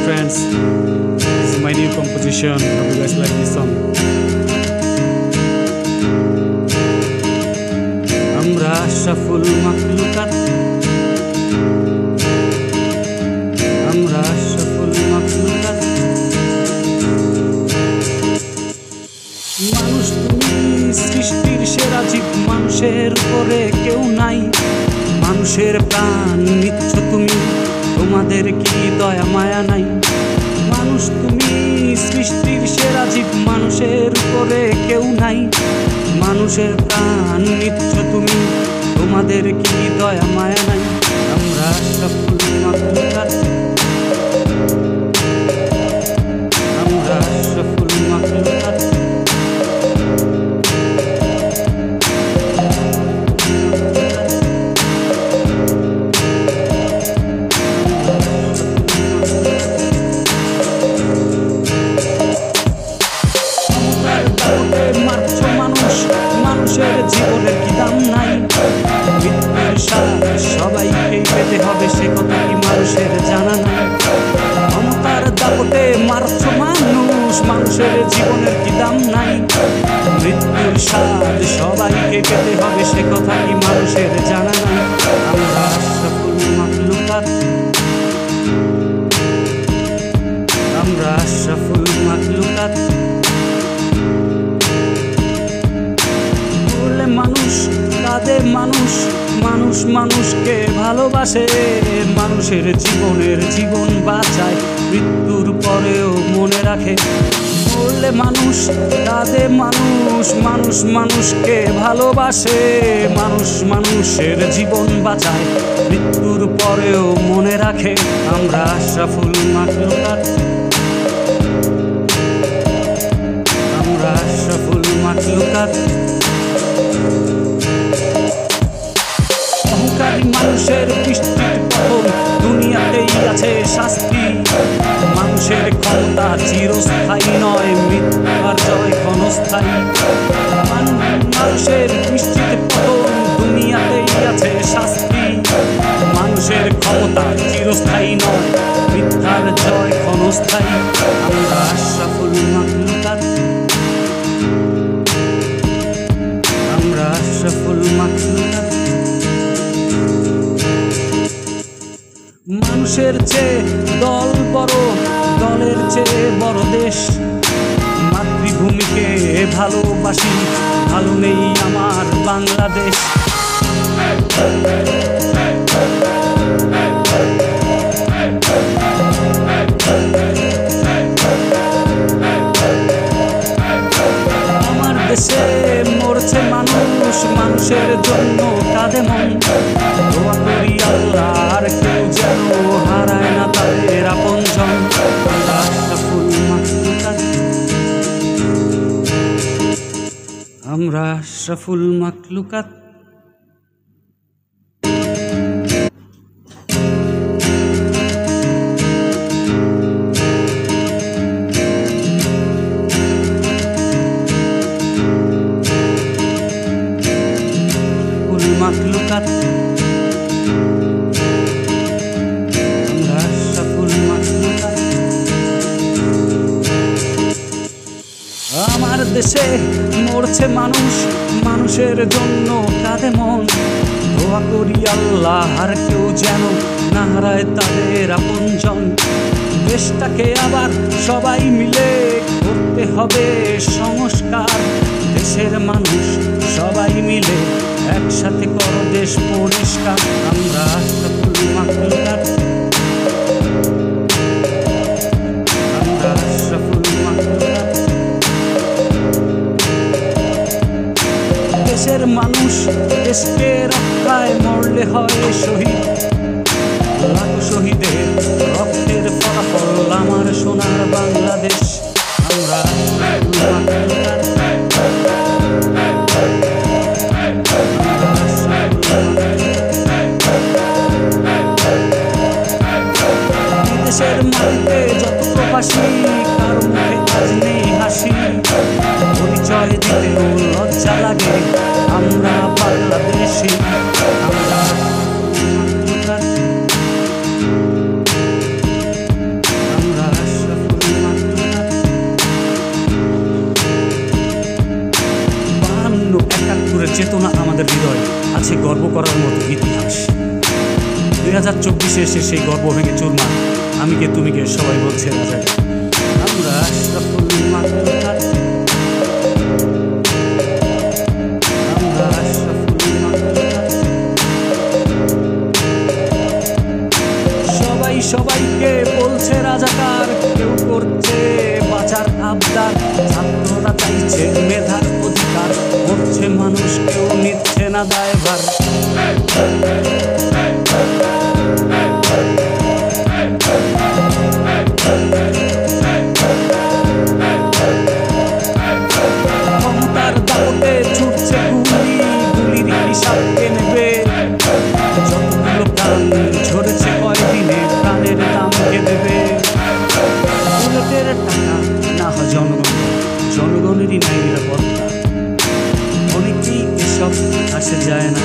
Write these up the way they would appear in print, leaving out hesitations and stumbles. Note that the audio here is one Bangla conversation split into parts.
friends, this is my new composition. Hope you guys like this song. আমরা আশরাফুল মাখলুকাত, আমরা আশরাফুল মাখলুকাত। মানুষ তুমি সৃষ্টির সেরা জীব, মানুষের উপরে কেউ নাই। মানুষের প্রাণ নিচ্ছ তুমি, তোমাদের কি দয়া মায়া নাই? মানুষ তুমি সৃষ্টির সেরা জীব, মানুষের উপরে কেউ নাই। মানুষের প্রাণ নিচ্ছ তুমি, তোমাদের কি দয়া মায়া নাই? আমরা আশরাফুল মাখলুকাত, আমরা আশরাফুল মাখলুকাত। মানুষের জীবনের কি দাম নাই? মৃত্যুর স্বাদ সবাইকে পেতে হবে, সে কথা কি মানুষের জানা নাই? ক্ষমতার দাপটে মারছ মানুষ, মানুষের জীবনের কি দাম নাই? মৃত্যুর স্বাদ সবাইকে পেতে হবে, সে কথা কি মানুষের জানা নাই? আমরা আশরাফুল মাখলুকাত, আমরা আশরাফুল মাখলুকাত। মানুষ কাঁদে, মানুষ মানুষ মানুষকে ভালোবাসে। মানুষের জীবনের জীবন বাঁচায়, মৃত্যুর পরেও মনে রাখে। বললে মানুষ কাঁদে, মানুষ মানুষ মানুষকে ভালোবাসে। মানুষ মানুষের জীবন বাঁচায়, মৃত্যুর পরেও মনে রাখে। আমরা আশরাফুল মাখলুকাত, আমরা আশরাফুল মাখলুকাত। অহংকারী মানুষের বৃষ্টির পতন, দুনিয়াতেই আছে শাস্তি। মানুষের ক্ষমতা চিরস্থায়ী নয়, মিথ্যার জয় ক্ষণস্থায়ী। মানুষের বৃষ্টির পতন, দুনিয়াতেই আছে শাস্তি। মানুষের ক্ষমতা চিরস্থায়ী নয়, মিথ্যার জয় ক্ষণস্থায়ী। আমরা আশরাফুল মাখলুকাত, আমরা আশরাফুল মাখলুকাত। মানুষের চেয়ে দল বড়, দলের চেয়ে বড় দেশ। মাতৃভূমিকে ভালোবাসি, ভালো নেই আমার বাংলাদেশ। আমার দেশে মরছে মানুষ, মানুষের জন্য কাঁদে মন। দোয়া করি আল্লাহ আর কেউ যেন হারায় না তাদের আপনজন। আমরা আশরাফুল মাখলুকাত, আমরা আশরাফুল মাখলুকাত। মাখলুকাত, আমরা আশরাফুল মাখলুকাত। আমার দেশে মরছে মানুষ, মানুষের জন্য কাঁদে মন। দোয়া করি আল্লাহ আর কেউ যেন না হারায় তাদের আপনজন। দেশটাকে আবার সবাই মিলে করতে হবে সংস্কার। দেশের মানুষ সবাই মিলে একসাথে করো দেশ পরিষ্কার। আমরা আশরাফুল মাখলুকাত, আমরা আশরাফুল মাখলুকাত। দেশের মানুষ দেশকে রক্ষায় মরলে হয় শহীদ। লাখো শহীদের রক্তের ফলাফল আমার সোনার বাংলাদেশ। আমরা আশরাফুল মাখলুকাত, দেশের মাটিতে যত প্রবাসী, কারো মুখে আজ নেই হাসি। পরিচয় দিতেও লজ্জা লাগে, আমরা বাংলাদেশি। আমরা আশরাফুল মাখলুকাত, আমরা 2024 এসে সেই গর্ব ভেঙে চুরমার। আমি কে তুমি কে সবাই বলছে রাজাকার। আমরা আশরাফুল মাখলুকাত, আমরা আশরাফুল মাখলুকাত। সবাই সবাইকে বলছে রাজাকার, কেউ করছে বাঁচার আবদার। ছাত্ররা চাইছে মেধার অধিকার, করছে মানুষ কেউ নিচ্ছে না দায়ভার। ক্ষমতার দাপটে ছুটছে গুলি, গুলির হিসাব কে নেবে? যতগুলো প্রাণ ঝরেছে কয়দিনে, প্রাণের দাম কে দেবে? বুলেটের টাকা না হয় জনগণ, জনগণেরই নাই নিরাপত্তা। অনেকেই এসব আসে যায় না।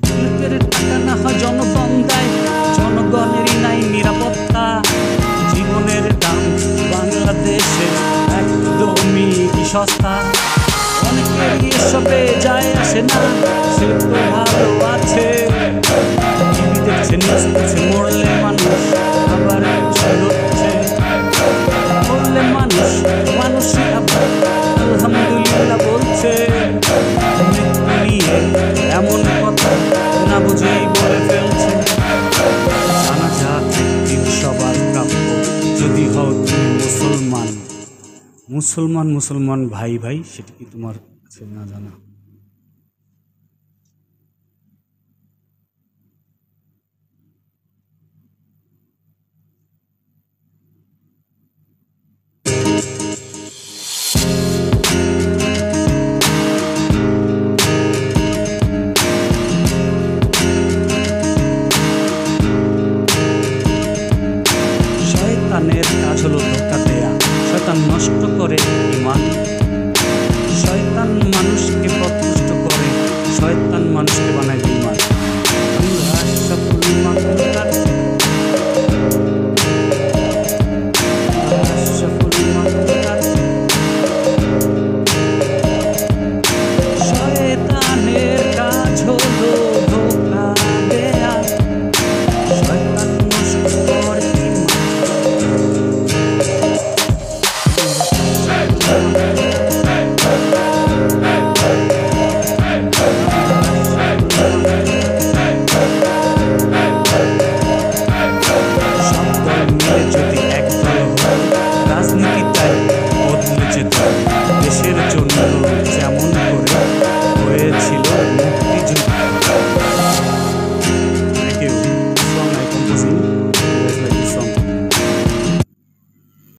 বুলেটের টাকা না হয় জনগণ দেয়, জনগণেরই নাই নিরাপত্তা। জীবনের দাম বাংলাদেশে একদমই সস্তা। অনেকেরই এসবে যায় আসে না, সে তো ভালো আছে। টিভি দেখছে, নিউজ দেখছে, মরলে মানুষ আবার হচ্ছে। মরলে মানুষ, মানুষই আবার আলহামদুলিল্লাহ বলছে। মৃত্যু নিয়ে এমন কথা না বুঝেই বলে ফেলছে। জানাজা একদিন সবার প্রাপ্য, যদি হও তুমি মুসলমান। মুসলমান মুসলমান ভাই ভাই, সেটা কি তোমার কাছে না জানা?